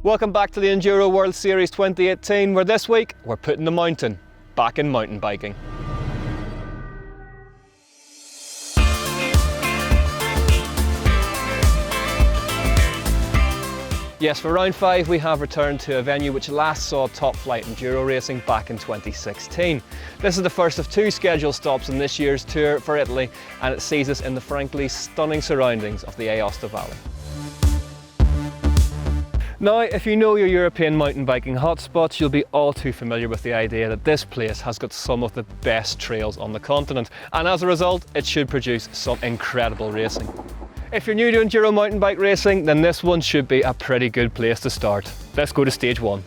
Welcome back to the Enduro World Series 2018, where this week we're putting the mountain back in mountain biking. Yes, for round 5 we have returned to a venue which last saw top flight enduro racing back in 2016. This is the first of 2 scheduled stops in this year's tour for Italy, and it sees us in the frankly stunning surroundings of the Aosta Valley. Now, if you know your European mountain biking hotspots, you'll be all too familiar with the idea that this place has got some of the best trails on the continent, and as a result, it should produce some incredible racing. If you're new to enduro mountain bike racing, then this one should be a pretty good place to start. Let's go to stage 1.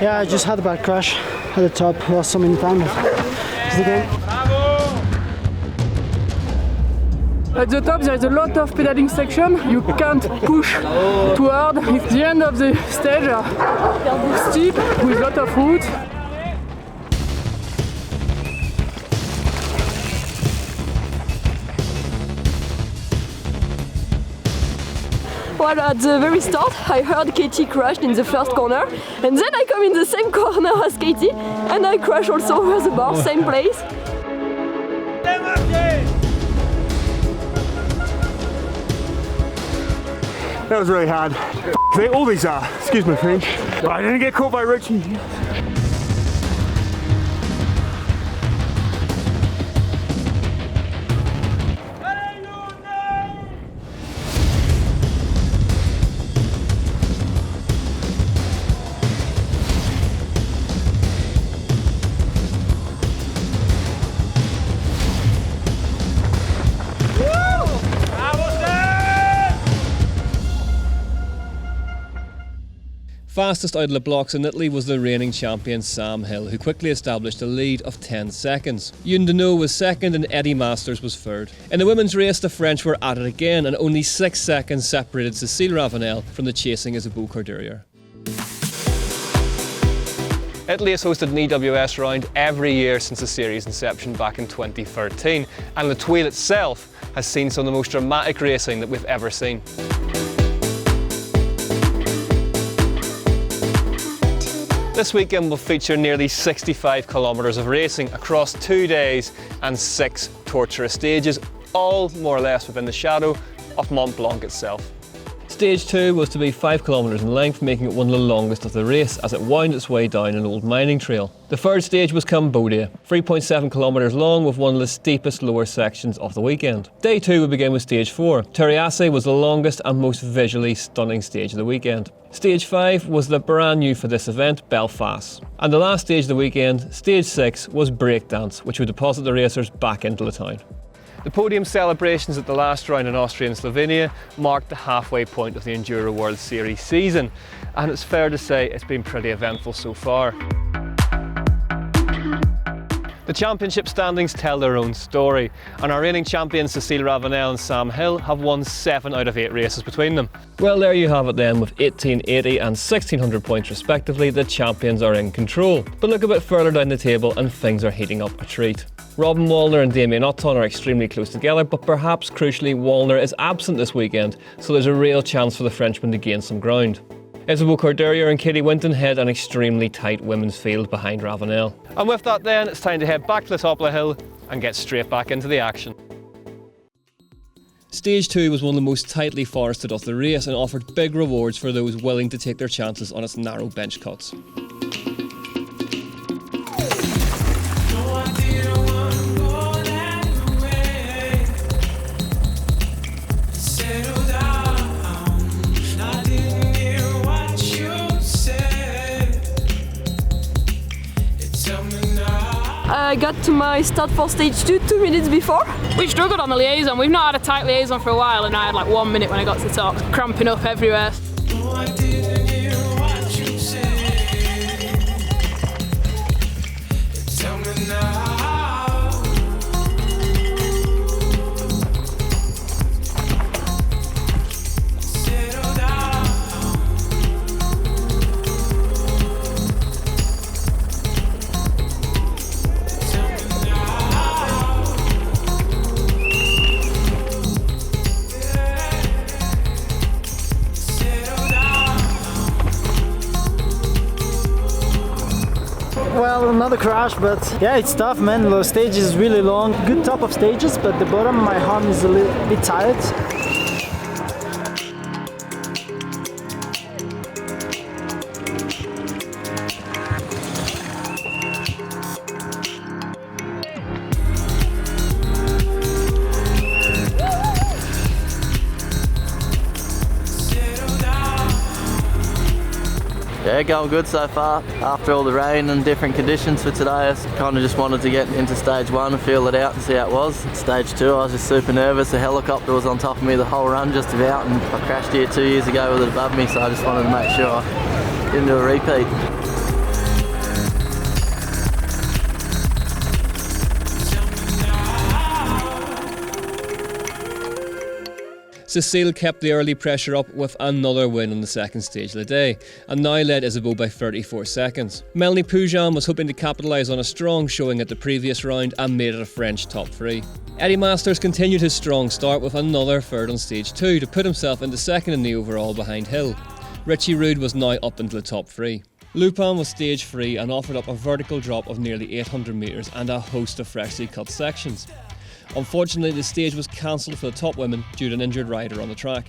Yeah, I just had a bad crash at the top, lost some in time, but it's the game. At the top there is a lot of pedaling section, you can't push too hard. It's the end of the stage, steep with a lot of roots. Well, at the very start, I heard Katie crashed in the first corner, and then I come in the same corner as Katie, and I crash also over the bar, same place. That was really hard. They always are, excuse my French. But I didn't get caught by Richie. Fastest out of the blocks in Italy was the reigning champion Sam Hill, who quickly established a lead of 10 seconds. Yundano was second and Eddie Masters was third. In the women's race, the French were at it again, and only 6 seconds separated Cécile Ravenel from the chasing Isabeau Corderia. Italy has hosted an EWS round every year since the series' inception back in 2013, and the Thuile itself has seen some of the most dramatic racing that we've ever seen. This weekend will feature nearly 65 kilometres of racing across 2 days and 6 torturous stages, all more or less within the shadow of Mont Blanc itself. Stage 2 was to be 5 kilometres in length, making it one of the longest of the race as it wound its way down an old mining trail. The third stage was Cambodia, 3.7 kilometres long with one of the steepest lower sections of the weekend. Day 2 would begin with stage 4. Terriasse was the longest and most visually stunning stage of the weekend. Stage 5 was the brand new for this event, Belfast. And the last stage of the weekend, stage 6, was breakdance, which would deposit the racers back into the town. The podium celebrations at the last round in Austria and Slovenia marked the halfway point of the Enduro World Series season, and it's fair to say it's been pretty eventful so far. The championship standings tell their own story, and our reigning champions Cécile Ravenel and Sam Hill have won 7 out of 8 races between them. Well, there you have it then, with 1880 and 1600 points respectively, the champions are in control. But look a bit further down the table and things are heating up a treat. Robin Wallner and Damien Otton are extremely close together, but perhaps crucially Wallner is absent this weekend, so there's a real chance for the Frenchman to gain some ground. Isabeau Corderia and Katie Winton head an extremely tight women's field behind Ravenel. And with that then, it's time to head back to the top of the hill and get straight back into the action. Stage 2 was one of the most tightly forested of the race and offered big rewards for those willing to take their chances on its narrow bench cuts. I got to my start for stage 2 2 minutes before. We struggled on the liaison. We've not had a tight liaison for a while, and I had like 1 minute when I got to the top, cramping up everywhere. Well, another crash, but yeah, it's tough, man. The stage is really long. Good top of stages, but the bottom, my arm is a little bit tired. Yeah, going good so far. After all the rain and different conditions for today, I kind of just wanted to get into stage 1 and feel it out and see how it was. Stage 2, I was just super nervous. The helicopter was on top of me the whole run just about, and I crashed here 2 years ago with it above me, so I just wanted to make sure I didn't do a repeat. Cecile kept the early pressure up with another win on the second stage of the day, and now led Isabeau by 34 seconds. Melanie Poujan was hoping to capitalise on a strong showing at the previous round and made it a French top 3. Eddie Masters continued his strong start with another third on stage 2 to put himself into second in the overall behind Hill. Richie Rude was now up into the top 3. Lupin was stage 3 and offered up a vertical drop of nearly 800 metres and a host of freshly cut sections. Unfortunately, the stage was cancelled for the top women due to an injured rider on the track.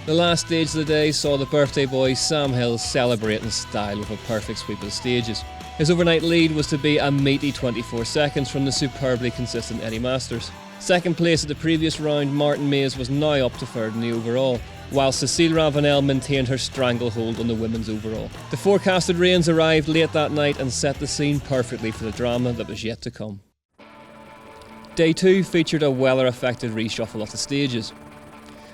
The last stage of the day saw the birthday boy Sam Hill celebrate in style with a perfect sweep of the stages. His overnight lead was to be a meaty 24 seconds from the superbly consistent Eddie Masters. Second place at the previous round, Martin Mays was now up to third in the overall, while Cecile Ravenel maintained her stranglehold on the women's overall. The forecasted rains arrived late that night and set the scene perfectly for the drama that was yet to come. Day 2 featured a weather-affected reshuffle of the stages.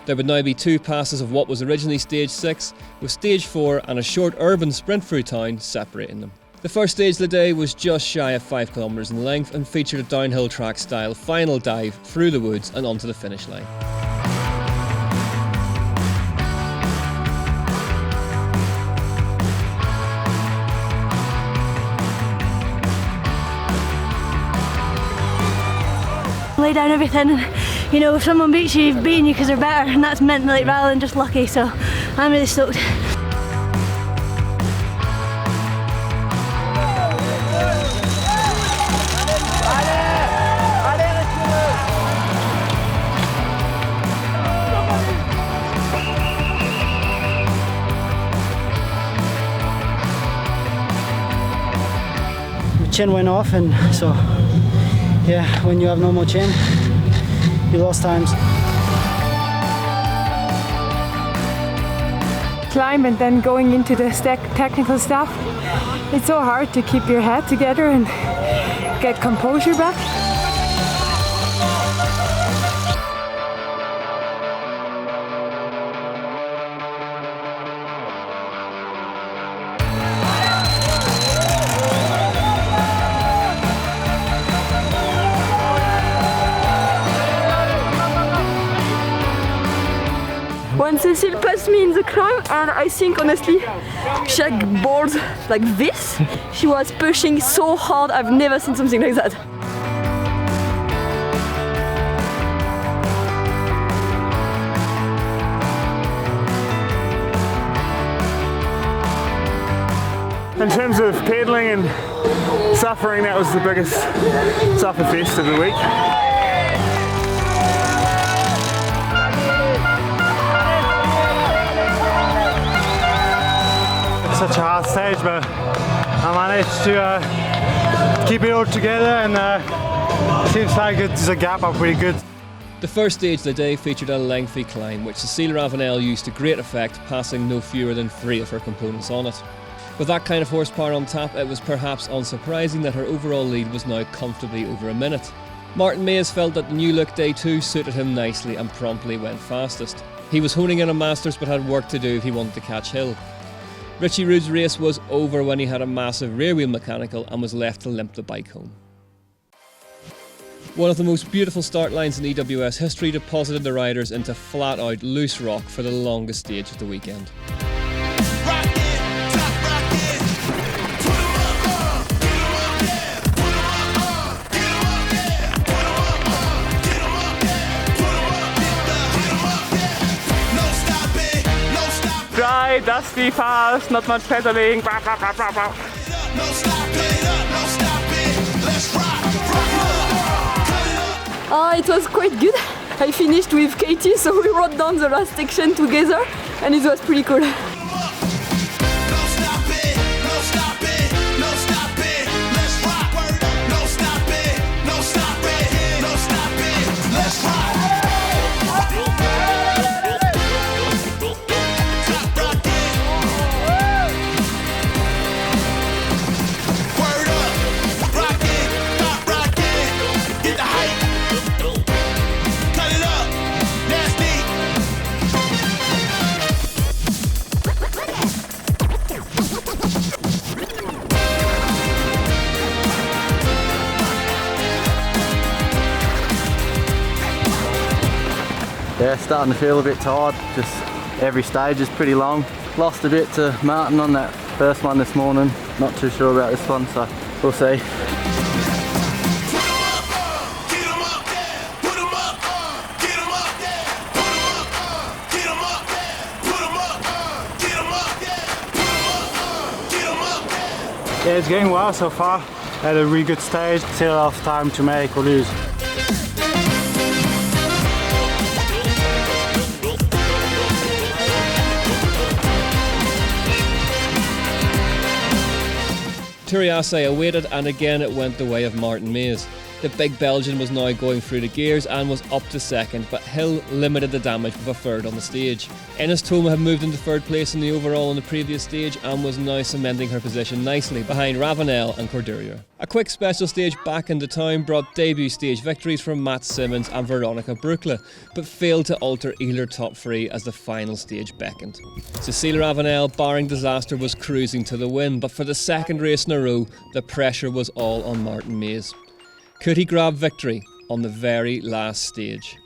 There would now be 2 passes of what was originally stage 6, with stage 4 and a short urban sprint through town separating them. The first stage of the day was just shy of 5 kilometres in length and featured a downhill track style final dive through the woods and onto the finish line. Lay down everything, and you know, if someone beats you, they've beaten you because they're better, and that's meant like rather than just lucky, so I'm really stoked. The chain went off, and so yeah, when you have no more chain, you lost times. Climb and then going into the technical stuff. It's so hard to keep your head together and get composure back. Cecile passed me in the climb, and I think honestly she had balls like this. She was pushing so hard, I've never seen something like that. In terms of pedaling and suffering, that was the biggest sufferfest of the week. It's such a hard stage, but I managed to keep it all together, and it seems like it's a gap up pretty good. The first stage of the day featured a lengthy climb, which Cecile Ravenel used to great effect, passing no fewer than 3 of her components on it. With that kind of horsepower on tap, it was perhaps unsurprising that her overall lead was now comfortably over a minute. Martin Mays felt that the new look day 2 suited him nicely and promptly went fastest. He was honing in on Masters but had work to do if he wanted to catch Hill. Richie Rude's race was over when he had a massive rear wheel mechanical and was left to limp the bike home. One of the most beautiful start lines in EWS history deposited the riders into flat out loose rock for the longest stage of the weekend. Dry, dusty, fast, not much pedaling. It was quite good. I finished with Katie, so we rode down the last section together, and it was pretty cool. Yeah, starting to feel a bit tired, just every stage is pretty long. Lost a bit to Martin on that first one this morning, not too sure about this one, so we'll see. Yeah, it's going well so far. Had a really good stage, still have time to make or lose. Turiasse awaited, and again it went the way of Martin Mays. The big Belgian was now going through the gears and was up to second, but Hill limited the damage with a third on the stage. Ennis Toma had moved into third place in the overall on the previous stage and was now cementing her position nicely behind Ravenel and Corderia. A quick special stage back into town brought debut stage victories from Matt Simmons and Veronica Brukle, but failed to alter either top 3 as the final stage beckoned. Cecile Ravenel, barring disaster, was cruising to the win, but for the second race in a row, the pressure was all on Martin Mays. Could he grab victory on the very last stage?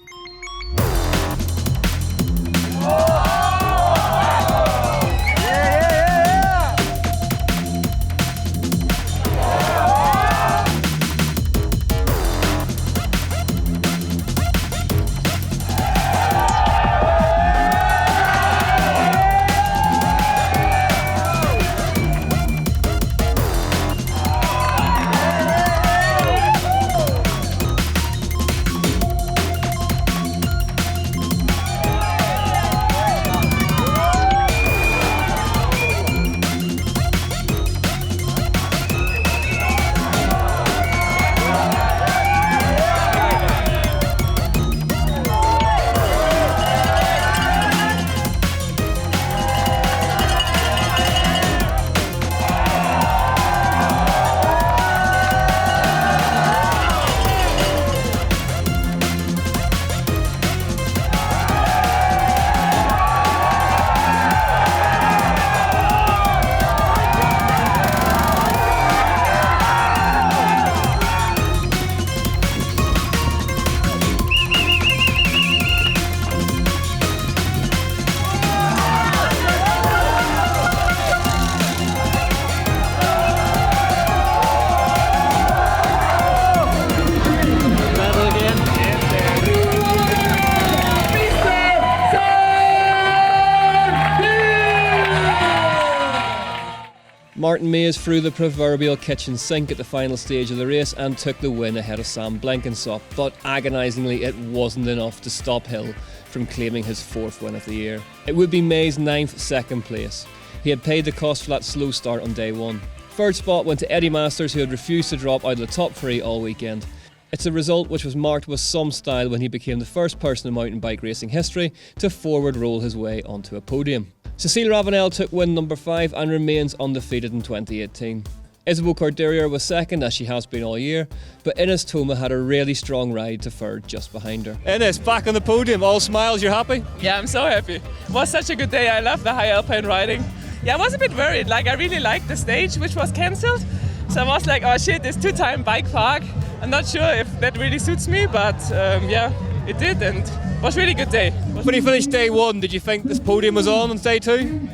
Martin Mays threw the proverbial kitchen sink at the final stage of the race and took the win ahead of Sam Blenkinsop, but agonisingly it wasn't enough to stop Hill from claiming his 4th win of the year. It would be Mays' 9th second place. He had paid the cost for that slow start on day 1. 3rd spot went to Eddie Masters, who had refused to drop out of the top 3 all weekend. It's a result which was marked with some style when he became the first person in mountain bike racing history to forward roll his way onto a podium. Cécile Ravenel took win number 5 and remains undefeated in 2018. Isabel Corderia was second, as she has been all year, but Ines Thoma had a really strong ride to third just behind her. Ines, back on the podium, all smiles, you're happy? Yeah, I'm so happy. It was such a good day. I love the high alpine riding. Yeah, I was a bit worried. Like, I really liked the stage, which was cancelled. So I was like, oh shit, this 2-time bike park. I'm not sure if that really suits me, but yeah, it did, and it was a really good day. When you finished day 1, did you think this podium was on day 2?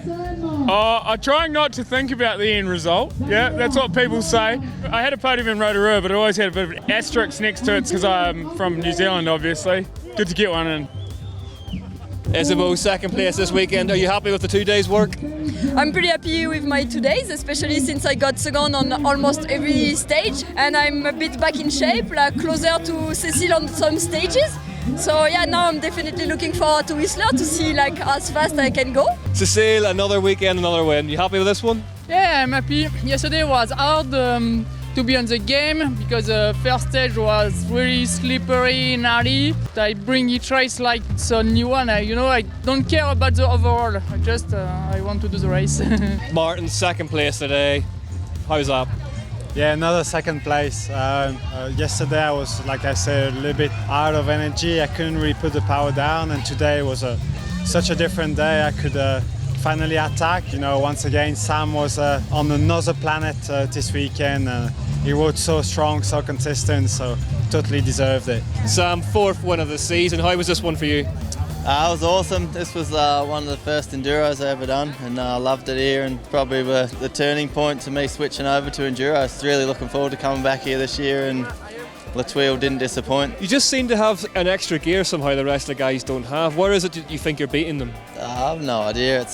I'm trying not to think about the end result. Yeah, that's what people say. I had a podium in Rotorua, but I always had a bit of an asterisk next to it because I'm from New Zealand, obviously. Good to get one in. Isabel, second place this weekend. Are you happy with the 2 days' work? I'm pretty happy with my 2 days, especially since I got second on almost every stage, and I'm a bit back in shape, like closer to Cécile on some stages. So yeah, now I'm definitely looking forward to Whistler to see like how fast I can go. Cécile, another weekend, another win. You happy with this one? Yeah, I'm happy. Yesterday was hard to be on the game because the first stage was really slippery, gnarly. I bring each race like it's a new one. I don't care about the overall. I want to do the race. Martin, second place today. How's that? Yeah, another second place. Yesterday I was, like I said, a little bit out of energy. I couldn't really put the power down, and today was such a different day. I could finally attack. Once again, Sam was on another planet this weekend. He rode so strong, so consistent, so totally deserved it. Sam, 4th win of the season. How was this one for you? It was awesome. This was one of the first Enduros I ever done, and I loved it here, and probably the turning point to me switching over to Enduros. Really looking forward to coming back here this year, and Thuile didn't disappoint. You just seem to have an extra gear somehow the rest of the guys don't have. Where is it that you think you're beating them? I have no idea.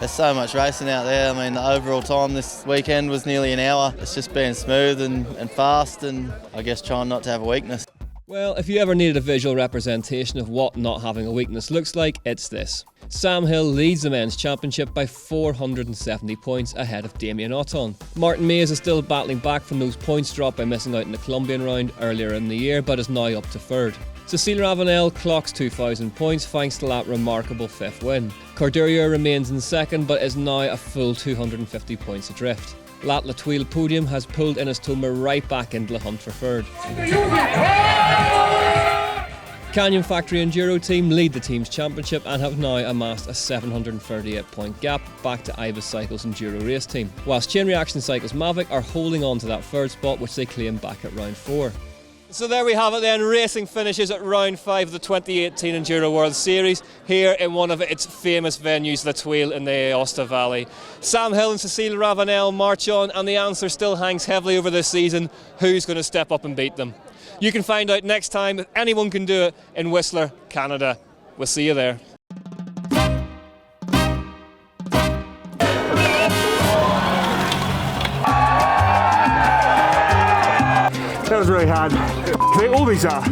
There's so much racing out there. I mean, the overall time this weekend was nearly an hour. It's just being smooth and fast, and I guess trying not to have a weakness. Well, if you ever needed a visual representation of what not having a weakness looks like, it's this. Sam Hill leads the men's championship by 470 points ahead of Damien Otton. Martin Mays is still battling back from those points dropped by missing out in the Colombian round earlier in the year, but is now up to 3rd. Cécile Ravenel clocks 2,000 points thanks to that remarkable 5th win. Corderia remains in 2nd, but is now a full 250 points adrift. That Thuile podium has pulled Ines Thoma right back into the hunt for 3rd. Canyon Factory Enduro team lead the team's championship and have now amassed a 738-point gap back to Ibis Cycles Enduro race team, whilst Chain Reaction Cycles Mavic are holding on to that 3rd spot, which they claim back at round 4. So there we have it then, racing finishes at round 5 of the 2018 Enduro World Series here in one of its famous venues, the Thuile in the Aosta Valley. Sam Hill and Cécile Ravenel march on, and the answer still hangs heavily over this season: who's going to step up and beat them? You can find out next time if anyone can do it in Whistler, Canada. We'll see you there. That was really hard. All these are.